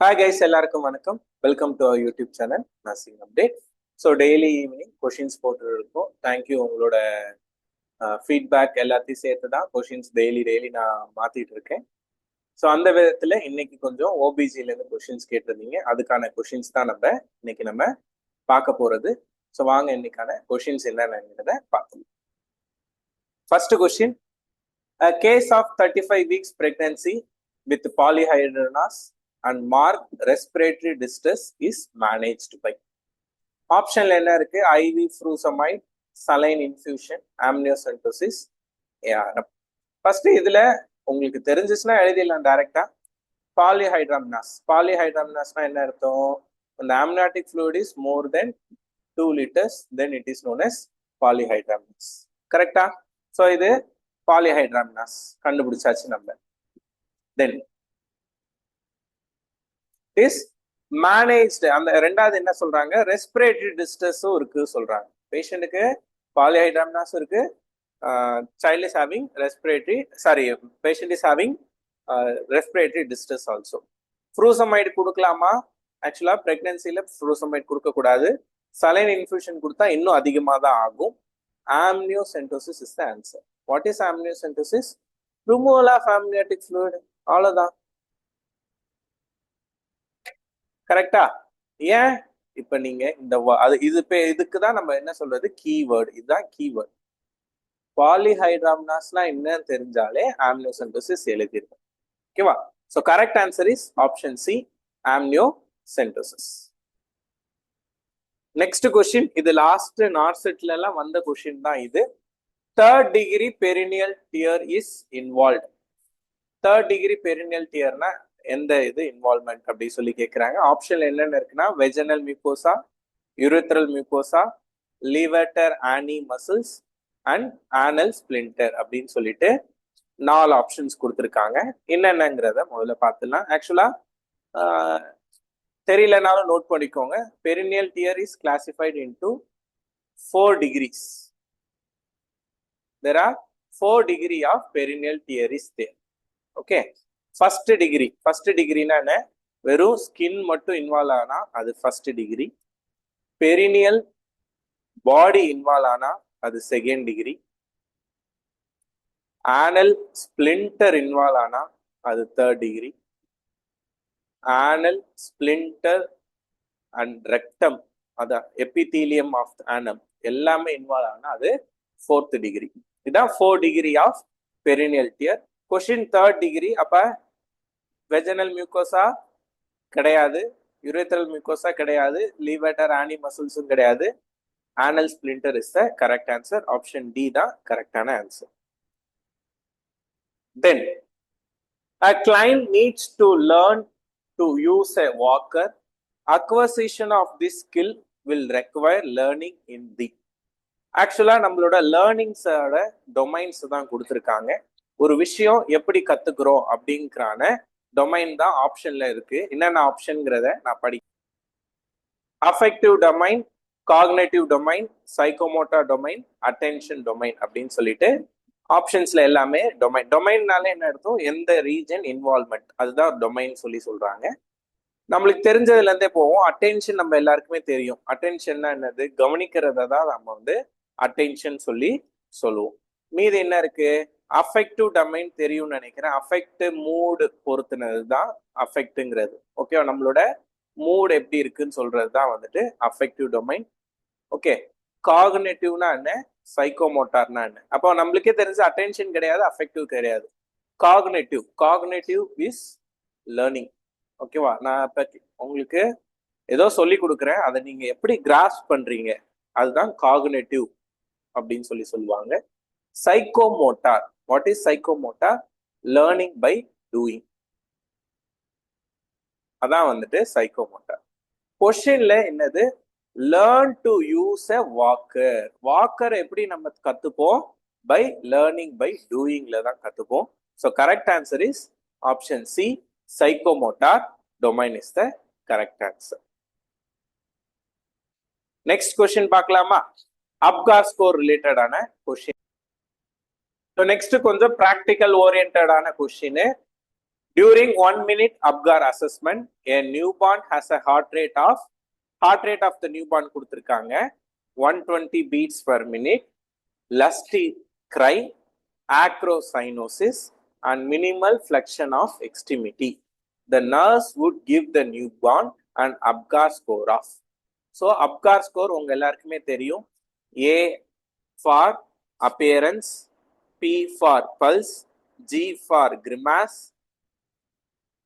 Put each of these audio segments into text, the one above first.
Hi guys, எல்லாருக்கும் வணக்கம். Welcome to our YouTube channel nursing update. So daily evening questions போட்டு இருக்கோம். Thank you உங்களோட ஃபீட்பேக் எல்லாத்தையும் சேர்த்து தான் கொஷின்ஸ் டெய்லி நான் மாற்றிட்டு இருக்கேன். ஸோ அந்த விதத்தில் இன்னைக்கு கொஞ்சம் ஓபிஜிலேருந்து கொஷின்ஸ் கேட்டிருந்தீங்க. அதுக்கான கொஷின்ஸ் தான் இன்னைக்கு நம்ம பார்க்க போகிறது. ஸோ வாங்க இன்னைக்கான கொஷின்ஸ் என்னென்னங்கிறத பார்க்கலாம். First question, case of 35 weeks pregnancy with polyhydramnios and marked respiratory distress is managed by. ஆப்ஷன்ல என்ன இருக்கு? IV furosemide, saline infusion, amniocentesis, ARM. First இதுல உங்களுக்கு தெரிஞ்சிச்சுன்னா எழுதிடலாம் டைரக்டா. பாலிஹைட்ராம்னாஸ்னா என்ன அர்த்தம்? அந்த amniotic fluid is more than 2 liters, then it is known as polyhydramnios. கரெக்டா? ஸோ இது பாலிஹைட்ராம்னாஸ் கண்டுபிடிச்சாச்சு நம்ம. Then is managed. அந்த ரெண்டாவது என்ன சொல்றாங்க? ரெஸ்பிரேட்டரி டிஸ்ட்ரெஸும் இருக்கு சொல்றாங்க. பேஷண்ட்டுக்கு பாலிஹைட்ராம்னாஸ் இருக்கு, child is having patient is having respiratory distress also. furosemide கொடுக்கலாமா? ஆக்சுவலா பிரெக்னன்சில furosemide கொடுக்க கூடாது. saline infusion கொடுத்தா இன்னும் அதிகமாக தான் ஆகும். amniocentesis is the answer. What is amniocentesis? removal of amniotic fluid. அவ்வளவுதான். கரெக்டா? ஏன் இப்ப நீங்க இந்த இதுக்கு தான் நம்ம என்ன சொல்றது? கீவேர்டு. இதுதான் கீவேர்டு. பாலிஹைட்ராம்னாஸ்னா என்னன்னு தெரிஞ்சாலே amniocentesis எழுதிருக்கும். ஓகேவா? So correct answer is option C, amniocentesis. Next question, இது லாஸ்ட் நார்செட்ல எல்லாம் வந்த கொஸ்டின் தான் இது. Third degree perineal tear is involved. Third degree perineal டியர்னா எந்த இது இன்வால்வ்மெண்ட் அப்படி சொல்லி கேட்குறாங்க. ஆப்ஷன் என்னென்ன இருக்குன்னா vaginal mucosa, urethral mucosa, levator ani muscles and anal sphincter அப்படின்னு சொல்லிட்டு 4 ஆப்ஷன்ஸ் கொடுத்துருக்காங்க. என்னென்னங்கிறத முதல்ல பார்த்துலாம். ஆக்சுவலா தெரியலனாலும் நோட் பண்ணிக்கோங்க. Perineal tear is classified into 4 degrees. There are 4 degrees of perineal tear is there. Okay. First டிகிரினா என்ன? வெறும் ஸ்கின் மட்டும் இன்வால்வ் ஆனா அது first degree. Perineal body involve ஆனா அது second degree. Anal sphincter involve ஆனா அது third degree. Anal sphincter and rectum, அதான் எபிதீலியம் ஆஃப் ஆனம் எல்லாமே இன்வால்வ் ஆனா அது ஃபோர்த் டிகிரி. இதுதான் 4 degree of perineal tear. Question third degree. அப்ப வெஜனல் மியூகோசா கிடையாது, யூரேத்ரல் மியூகோசா கிடையாது, லீவட்டர் ஆனி மசில்ஸும் கிடையாது. Anal sphincter is the correct answer. Option D தான் கரெக்டான answer. Then a client needs to learn to use a walker. Acquisition of this skill will require learning in the. ஆக்சுவலா நம்மளோட லேர்னிங்ஸோட domains தான் கொடுத்துருக்காங்க. ஒரு விஷயம் எப்படி கத்துக்கிறோம் அப்படிங்கிறான டொமைன் தான் ஆப்ஷன்ல இருக்கு. என்னென்ன ஆப்ஷன்ங்கிறத நான் படி. Affective domain, cognitive domain, psychomotor domain, attention domain அப்படின்னு சொல்லிட்டு ஆப்ஷன்ஸ்ல எல்லாமே டொமைன். டொமைன்னால என்ன அர்த்தம்? எந்த ரீஜன் இன்வால்வ்மெண்ட், அதுதான் டொமைன் சொல்லி சொல்றாங்க. நம்மளுக்கு தெரிஞ்சதுல இருந்தே போவோம். அட்டென்ஷன் நம்ம எல்லாருக்குமே தெரியும். அட்டென்ஷன்னா என்னது? கவனிக்கிறத தான் நம்ம அட்டென்ஷன் சொல்லுவோம். மீது என்ன இருக்கு? அஃபெக்டிவ் டொமைன் தெரியும்னு நினைக்கிறேன். அஃபெக்ட் மூடு பொறுத்துனது தான் அஃபெக்ட்ங்கிறது. ஓகே, நம்மளோட மூடு எப்படி இருக்குன்னு சொல்றது தான் அஃபெக்டிவ் டொமைன். ஓகே, காக்னேட்டிவ்னா என்ன? சைக்கோமோட்டார்னா என்ன? அப்போ நம்மளுக்கே தெரிஞ்ச அட்டென்ஷன் கிடையாது, அஃபெக்டிவ் கிடையாது. Cognitive is learning. ஓகேவா? நான் இப்ப உங்களுக்கு ஏதோ சொல்லி கொடுக்குறேன், அதை நீங்க எப்படி கிராஸ் பண்றீங்க அதுதான் காக்னேட்டிவ் அப்படின்னு சொல்லுவாங்க. Psychomotor, what is psychomotor? Learning by doing, அதான் சைக்கோமோட்டார். கொஸ்டின்ல என்னது? Learn to use a walker. Walker எப்படி நம்ம கத்துப்போம்? பை லேர்னிங் பை டூயிங்ல தான் கத்துப்போம். So correct answer is option C, psychomotor domain is the correct answer. Next question பார்க்கலாமா? அப்கார் ஸ்கோர் ரிலேட்டடான கொஸ்டின். நெக்ஸ்ட் கொஞ்சம் பிராக்டிக்கல் ஓரியன்டான question. During 1 minute Apgar assessment, a newborn has a heart rate of the newborn கொடுத்திருக்காங்க 120 beats per minute, lusty cry, acrocyanosis, and minimal flexion of extremity. The nurse would give the newborn an Apgar score of. So Apgar score உங்க எல்லாருக்குமே தெரியும். A for appearance, P for pulse, G for grimace,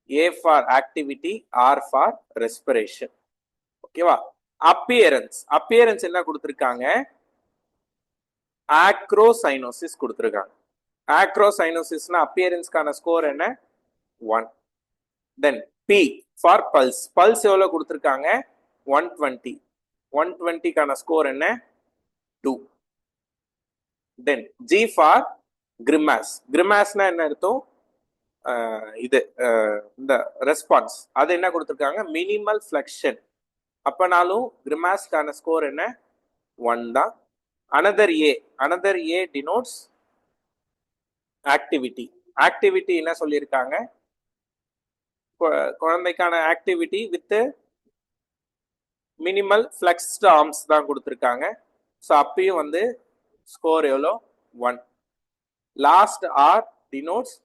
A for activity, R for respiration. ஓகேவா? appearance என்ன கொடுத்திருக்காங்க? acrocyanosis கொடுத்திருக்காங்க. acrocynosisனா appearanceக்கான score என்ன? 1. then P for pulse எவ்வளவு கொடுத்திருக்காங்க? 120. 120கான ஸ்கோர் என்ன? 2. then G for grimaceனா என்ன அர்த்தம்? இது இந்த ரெஸ்பான்ஸ் அது என்ன கொடுத்திருக்காங்க? Minimal flexion. அப்பனாலும் கிரிமாஸ்க்கான ஸ்கோர் என்ன? 1 தான். another A denotes activity என்ன சொல்லியிருக்காங்க? குழந்தைக்கான ஆக்டிவிட்டி வித் மினிமல் ஃபிளெக்ஸ்ட் ஆர்ம்ஸ் தான் கொடுத்திருக்காங்க. ஸோ அப்பயும் வந்து ஸ்கோர் எவ்வளோ? 1. லாஸ்ட் ஆர் டினோட்ஸ்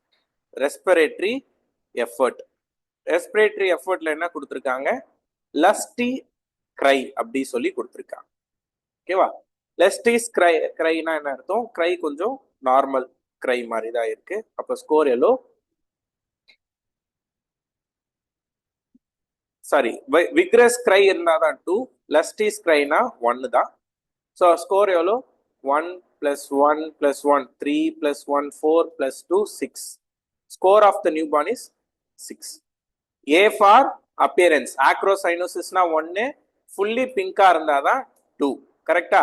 ரெஸ்பிரேட்டரி எஃபர்ட்ல என்ன கொடுத்திருக்காங்க? லஸ்டி கிரை அப்படி சொல்லி கொடுத்திருக்காங்க. ஓகேவா? லஸ்டி கிரைனா என்ன அர்த்தம்? கிரை கொஞ்சம் நார்மல் கிரை மாதிரி தான் இருக்கு. அப்ப ஸ்கோர் எவ்வளோ? சாரி, விக்ரஸ் கிரை இருந்தாதான் 2, லஸ்டி கிரைனா 1 தான். ஸோ ஸ்கோர் எவ்வளோ? 1 + 1 + 1 3 + 1 4 + 2 6. Score of the newborn is 6. A for appearance, acrocynosisனா 1, fully pink இருந்தாதான் 2. கரெக்டா?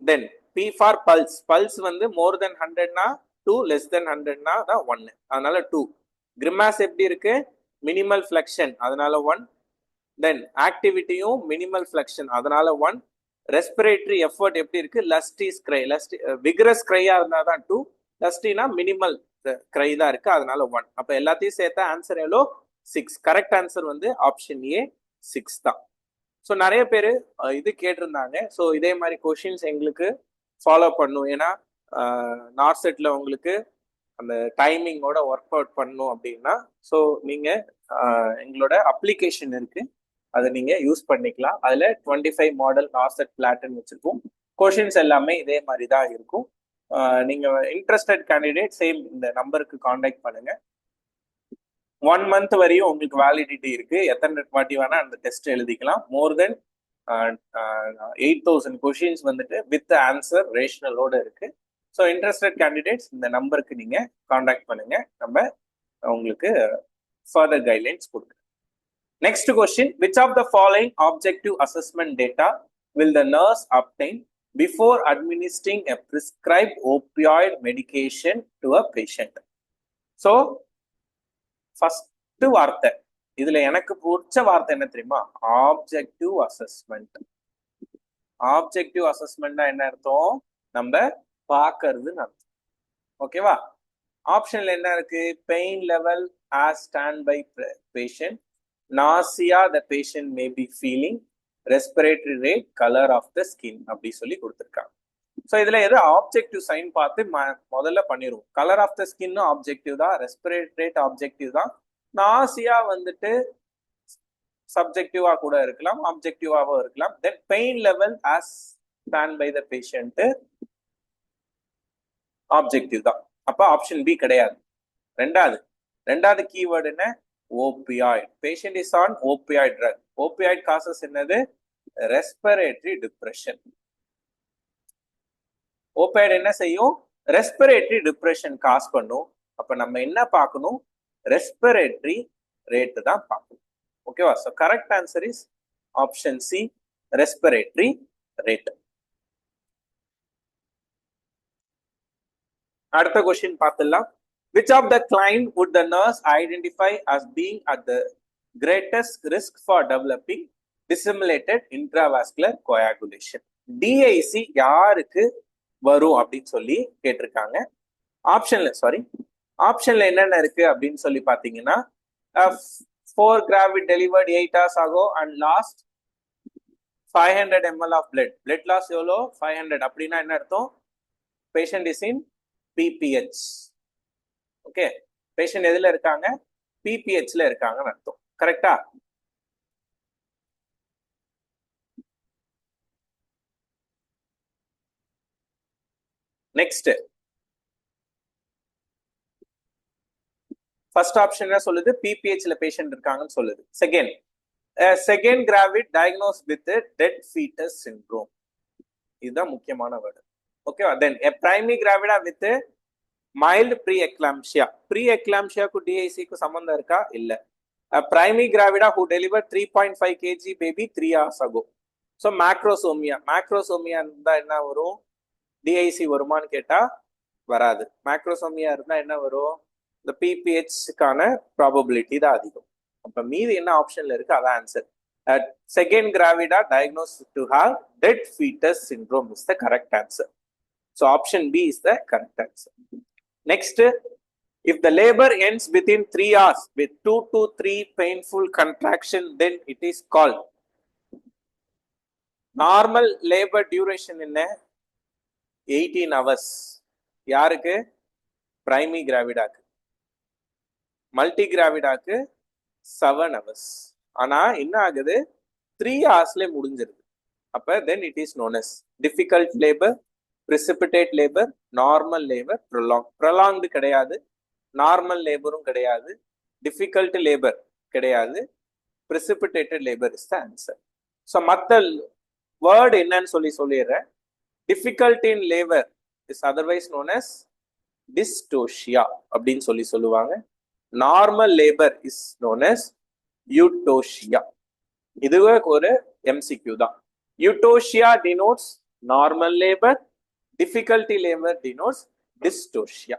then P for pulse வந்து more than 100னா 2, less than 100னா தான் 1. அதனால 2. grimace எப்படி இருக்கு? minimal flexion அதனால 1. then activityயும் minimal flexion அதனால 1. respiratory effort எப்படி இருக்கு? lusty vigorous cry-ஆ இருந்தாதான் 2, lustyனா minimal cry தான் இருக்கு அதனால 1. அப்ப எல்லாத்தையும் சேர்த்தா ஆன்சர் எவ்வளோ? 6. கரெக்ட் ஆன்சர் வந்து ஆப்ஷன் ஏ 6 தான். ஸோ நிறைய பேர் இது கேட்டிருந்தாங்க. ஸோ இதே மாதிரி கொஷின்ஸ் எங்களுக்கு ஃபாலோ பண்ணும். ஏன்னா நார்செட்ல உங்களுக்கு அந்த டைமிங்கோட ஒர்க் அவுட் பண்ணணும் அப்படின்னா ஸோ நீங்க எங்களோட அப்ளிகேஷன் இருக்கு, அதை நீங்க யூஸ் பண்ணிக்கலாம். அதுல 25 மாடல் நார்செட் பிளாட்டன் வச்சிருக்கோம். கொஷின்ஸ் எல்லாமே இதே மாதிரி தான் இருக்கும். நீங்க இன்ட்ரெஸ்டட் கேண்டிடேட் சேம் இந்த நம்பருக்கு காண்டாக்ட் பண்ணுங்க. 1 மந்த் வரையும் உங்களுக்கு வேலிடிட்டி இருக்கு. எத்தனை வாட்டி வேணா அந்த டெஸ்ட் எழுதிக்கலாம். மோர் தென் 8000 கொஷின்ஸ் வந்துட்டு வித் ஆன்சர் ரேஷனலோட இருக்கு. ஸோ இன்ட்ரெஸ்டட் கேண்டிடேட்ஸ் இந்த நம்பருக்கு நீங்க காண்டாக்ட் பண்ணுங்க. நம்ம உங்களுக்கு ஃபர்தர் கைட்லைன்ஸ் கொடுக்குறோம். Next question, which of the following objective assessment data will the nurse obtain before administering a prescribed opioid medication to a patient? So first வார்த்தை இதுல எனக்கு பிடிச்ச வார்த்தை என்ன தெரியுமா? Objective assessment. ஆப்ஜெக்டிவ் அசஸ்மெண்ட்னா என்ன அர்த்தம்? நம்ம பார்க்கறதுன்னு அர்த்தம். ஓகேவா? ஆப்ஷன்ல என்ன இருக்கு? Pain level as stand by patient, nausea the patient may be feeling, respiratory rate, colour of the skin அப்படி சொல்லி கொடுத்துருக்காங்க. ஸோ இதுல எது ஆப்ஜெக்டிவ் சைன் பார்த்து முதல்ல பண்ணிடுவோம். Colour of the skin objective தான், ரெஸ்பிரேட்டரி ரேட் ஆப்ஜெக்டிவ் தான், நாசியா வந்துட்டு சப்ஜெக்டிவா கூட இருக்கலாம், ஆப்ஜெக்டிவாவும் இருக்கலாம். Then pain level as stand by the patient objective தான். அப்ப ஆப்ஷன் பி கிடையாது. ரெண்டாவது கீவேர்டு என்ன? Opioid. Patient is on opioid drug. Opioid causes என்னது? Respiratory depression. ஓபியாய்ட் என்ன செய்யும்? ரெஸ்பிரேட்டரி டிப்ரெஷன் காஸ் பண்ணும். அப்ப நம்ம என்ன பார்க்கணும்? ரெஸ்பிரேட்டரி ரேட் தான் பார்க்கணும். ஓகேவா? So correct answer is option C, respiratory rate. அடுத்த கொஸ்டின் பார்த்துடலாம். Which of the client would the nurse identify as being at the greatest risk for developing disseminated intravascular coagulation? DIC யாருக்கு வரும் அப்படின்னு சொல்லி கேட்டிருக்காங்க. ஆப்ஷன்ல என்னென்ன இருக்கு அப்படின்னு சொல்லி பாத்தீங்கன்னா 4 gravid delivered 8 hours ago and lost 500 ml of blood loss எவ்வளோ 500 அப்படின்னா என்ன அர்த்தம் patient is in PPH okay patient எதுல இருக்காங்க PPH ல இருக்காங்கன்னு அர்த்தம் கரெக்டா நெக்ஸ்ட் ஃபர்ஸ்ட் ஆப்ஷன் என்ன சொல்லுது PPH ல பேஷண்ட் இருக்காங்கன்னு சொல்லுது second gravid diagnose with dead foetus syndrome இதுதான் முக்கியமான வேர்டு ஓகேவா then primary gravida with mild ப்ரீ எக்லாம்ஷியாக்கு டிஐசிக்கு சம்பந்தம் இருக்கா இல்ல primary gravida who deliver 3.5 kg baby 3 hours ago so macrosomia இருந்தா என்ன வரும் டிஐசி வருமானு கேட்டா வராது மேக்ரோசோமியா இருந்தா என்ன வரும் இந்த பிபிஹெச்க்கான ப்ராபபிலிட்டி தான் அதிகம் அப்ப மீதி என்ன ஆப்ஷன்ல இருக்கு அதான் answer second gravida diagnose to have dead foetus syndrome is the correct answer so option B is the correct answer next if the labor ends within 3 hours with 2 to 3 painful contraction then it is called normal labor duration என்ன 18 hours யாருக்கு primary கிராவிடாக்கு மல்டி கிராவிடாக்கு 7 hours ஆனா என்ன ஆகுது 3 ஹவர்ஸ்ல முடிஞ்சிருது அப்ப then it is known as difficult labour precipitate labour normal labour prolonged கிடையாது நார்மல் லேபரும் கிடையாது டிஃபிகல்ட் லேபர் கிடையாது precipitate labour is the answer so மற்ற வேர்டு என்னன்னு சொல்லிடுறேன் difficult in labour is otherwise known as dystocia அப்படின்னு சொல்லுவாங்க normal labour is known as eutocia இதுவே ஒரு எம்சிக்யூ தான் eutocia denotes normal labour difficulty labour denotes டிஸ்டோஷியா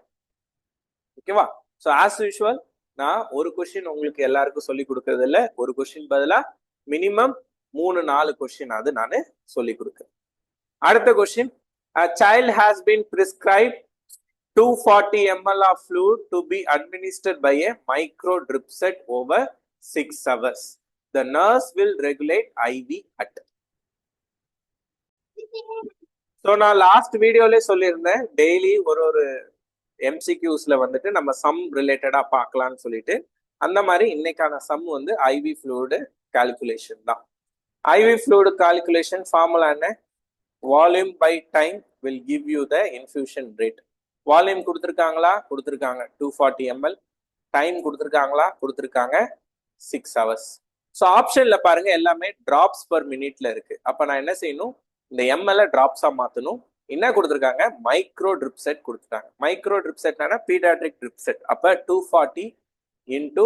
ஓகேவா ஸோ ஆஸ் யூஷுவல் நான் ஒரு கொஸ்டின் உங்களுக்கு எல்லாருக்கும் சொல்லி கொடுக்கறது இல்லை ஒரு கொஸ்டின் பதிலா மினிமம் 3-4 கொஸ்டின் அது நான் சொல்லி கொடுக்குறேன் அடுத்த question a child has been prescribed 240 ml of fluid to be administered by a micro drip set over 6 hours. The nurse will regulate IV at. So நான் லாஸ்ட் வீடியோல சொல்லியிருந்தேன் டெய்லி ஒரு எம்சிக்யூஸ்ல வந்துட்டு நம்ம சம் ரிலேட்டடா பார்க்கலாம்னு சொல்லிட்டு அந்த மாதிரி இன்னைக்கான சம் வந்து IV fluid calculation தான் IV fluid calculation ஃபார்முலா என்ன volume by time will give you the infusion rate volume கொடுத்துருக்காங்களா கொடுத்துருக்காங்க 240 ml டைம் கொடுத்துருக்காங்களா கொடுத்துருக்காங்க 6 hours ஸோ ஆப்ஷன்ல பாருங்க எல்லாமே டிராப்ஸ் பர் மினிட்ல இருக்கு அப்ப நான் என்ன செய்யணும் இந்த எம்எல்ஏ டிராப்ஸா மாத்தணும் என்ன கொடுத்துருக்காங்க மைக்ரோ ட்ரிப் செட் கொடுத்துட்டாங்க மைக்ரோ ட்ரிப் செட்னா பீடியாட்ரிக் ட்ரிப் செட் அப்ப 240 into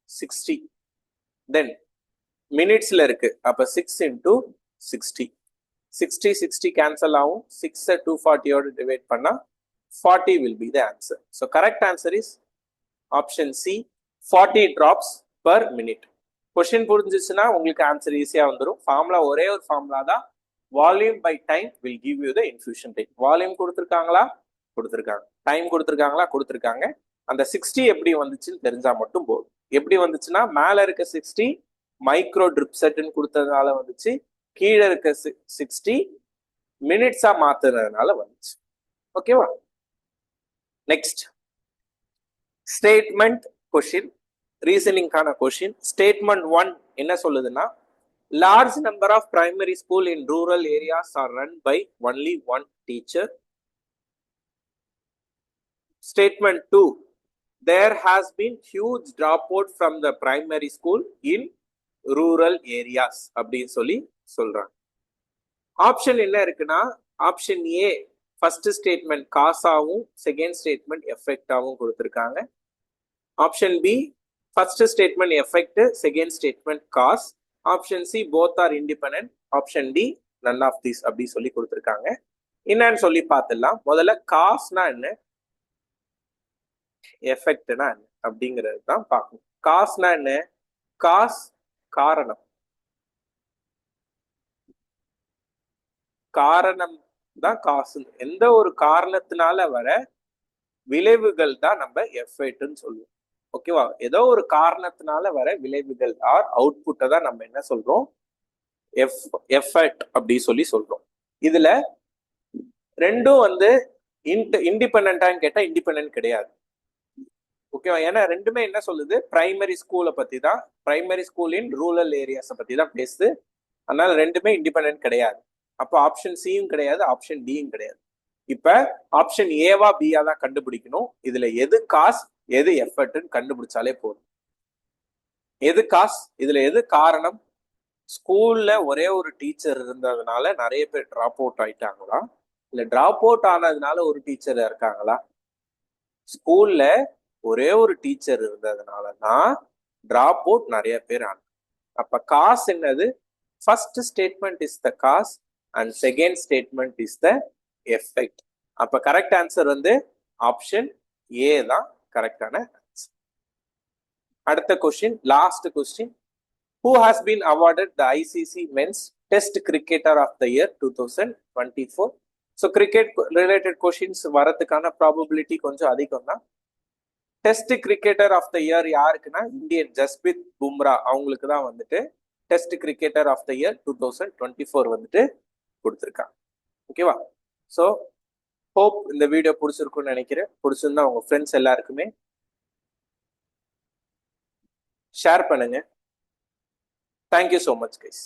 60 தென் மினிட்ஸ்ல இருக்கு அப்ப 6 into 60 60 கேன்சல் ஆகும் 6 240 ஓட டிவைட் பண்ணா 40 will be the answer. So correct answer is option C 40 drops per minute. Question புரிஞ்சிச்சுன்னா உங்களுக்கு ஆன்சர் ஈஸியா வந்துடும் ஃபார்முலா ஒரே ஒரு ஃபார்முலா தான் volume by time will give you the infusion rate. Volume கொடுத்துருக்காங்களா கொடுத்துருக்காங்க டைம் கொடுத்துருக்காங்களா கொடுத்துருக்காங்க அந்த 60 எப்படி வந்துச்சுன்னு தெரிஞ்சா மட்டும் போதும் எப்படி வந்துச்சுன்னா மேல இருக்க 60 மைக்ரோ ட்ரிப் செட்னு கொடுத்ததுனால வந்துச்சு கீழே இருக்க 60 மினிட்ஸா மாத்துறதுனால வந்துச்சு ஓகேவா நெக்ஸ்ட் ஸ்டேட்மெண்ட் கொஸ்டின் ரீசனிங்கான கொஸ்டின் ஸ்டேட்மெண்ட் 1 என்ன சொல்லுதுன்னா large number of primary school in rural areas are run by only one teacher statement 2 there has been huge dropout from the primary school in rural areas அப்படின்னு சொல்றாங்க option என்ன இருக்குன்னா option A first statement காசாவும் second statement எஃபெக்டாவும் கொடுத்துருக்காங்க option B first statement effect second statement cause option C both are independent option D none of these அப்படி சொல்லி கொடுத்துருக்காங்க என்னன்னு சொல்லி பார்த்துடலாம் முதல்ல காஸ்னா என்ன எஃபெக்ட்னா என்ன அப்படிங்கிறது தான் பார்க்கணும் காஸ்னா என்ன காஸ் காரணம் காரணம் தான் காசு எந்த ஒரு காரணத்தினால வர விளைவுகள் தான் நம்ம எஃபெக்ட்னு சொல்லுவோம் ஓகேவா? ஏதோ ஒரு காரணத்தினால வர விளைவுகள் ஆர் அவுட்புட்டை தான் நம்ம என்ன சொல்றோம், எஃபர்ட் அப்படி சொல்லி சொல்றோம். இதுல ரெண்டும் வந்து இண்டிபெண்டான்னு கேட்டா இண்டிபெண்டன்ட் கிடையாது. ஓகேவா? ஏன்னா ரெண்டுமே என்ன சொல்லுது, பிரைமரி ஸ்கூலை பத்தி தான், பிரைமரி ஸ்கூல் இன் ரூரல் ஏரியாஸை பத்தி தான் பேசுது. அதனால ரெண்டுமே இண்டிபெண்டன்ட் கிடையாது. அப்போ ஆப்ஷன் சியும் கிடையாது, ஆப்ஷன் டியும் கிடையாது. இப்ப ஆப்ஷன் ஏவா பியா தான் கண்டுபிடிக்கணும். இதுல எது காஸ் எது எஃபர்ட்னு கண்டுபிடிச்சாலே போதும். எது காஸ், இதுல எது காரணம்? ஸ்கூல்ல ஒரே ஒரு டீச்சர் இருந்ததுனால நிறைய பேர் டிராப் அவுட் ஆயிட்டாங்களா, இல்ல டிராப் அவுட் ஆனதுனால ஒரு டீச்சர் இருக்காங்களா? ஸ்கூல்ல ஒரே ஒரு டீச்சர் இருந்ததுனால தான் டிராப் அவுட் நிறைய பேர் ஆனாங்க. அப்ப காஸ் என்னது? First statement is the cause and second statement is the effect. அப்ப கரெக்ட் ஆன்சர் வந்து ஆப்ஷன் ஏ தான் கரெக்டான ஆன்சர். அடுத்த question, last question. Who has been awarded the ICC Men's Test Cricketer of the Year 2024? So cricket related questions வரதுக்கான probability கொஞ்சம் அதிகம் தான். Test cricketer of the year யாருக்குன்னா இந்தியன் ஜஸ்பிரித் பும்ரா அவங்களுக்கு தான் வந்துட்டு test cricketer of the year 2024 வந்துட்டு கொடுத்துருக்காங்க. ஓகேவா? ஸோ ஹோப் இந்த வீடியோ பிடிச்சிருக்குன்னு நினைக்கிறேன். பிடிச்சிருந்தா உங்க ஃப்ரெண்ட்ஸ் எல்லாருக்குமே ஷேர் பண்ணுங்க. Thank you so much guys.